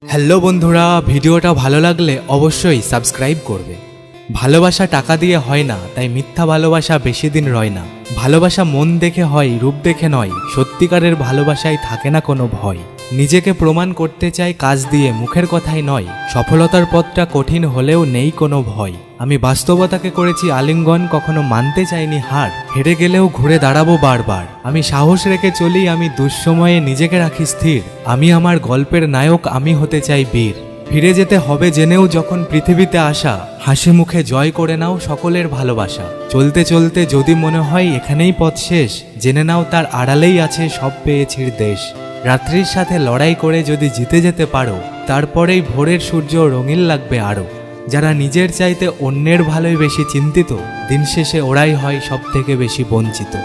Hello বন্ধুরা, ভিডিওটা ভালো লাগলে অবশ্যই সাবস্ক্রাইব করবে। ভালোবাসা টাকা দিয়ে হয় না, তাই মিথ্যা ভালোবাসা বেশি দিন রয় না। ভালোবাসা মন দেখে হয়, রূপ দেখে নয়। সত্যিকারের ভালোবাসায় থাকে না কোনো ভয়। নিজেকে প্রমাণ করতে চাই কাজ দিয়ে, মুখের কথাই নয়। সফলতার পথটা কঠিন হলেও নেই কোনো ভয়। আমি বাস্তবতাকে করেছি আলিঙ্গন, কখনো মানতে চাইনি হার। হেরে গেলেও ঘুরে দাঁড়াবো বারবার। আমি সাহস রেখে চলি, আমি দুঃসময়ে নিজেকে রাখি স্থির। আমি আমার গল্পের নায়ক, আমি হতে চাই বীর। ফিরে যেতে হবে জেনেও যখন পৃথিবীতে আসা, হাসি মুখে জয় করে নাও সকলের ভালোবাসা। চলতে চলতে যদি মনে হয় এখানেই পথ শেষ, জেনে নাও তার আড়ালেই আছে সব পেয়েছির দেশ। রাত্রির সাথে লড়াই করে যদি জিতে যেতে পারো, তারপরেই ভোরের সূর্য রঙিন লাগবে আরো। যারা নিজের চাইতে অন্যের ভালোই বেশি চিন্তিত, দিন শেষে ওরাই হয় সব থেকে বেশি বঞ্চিত।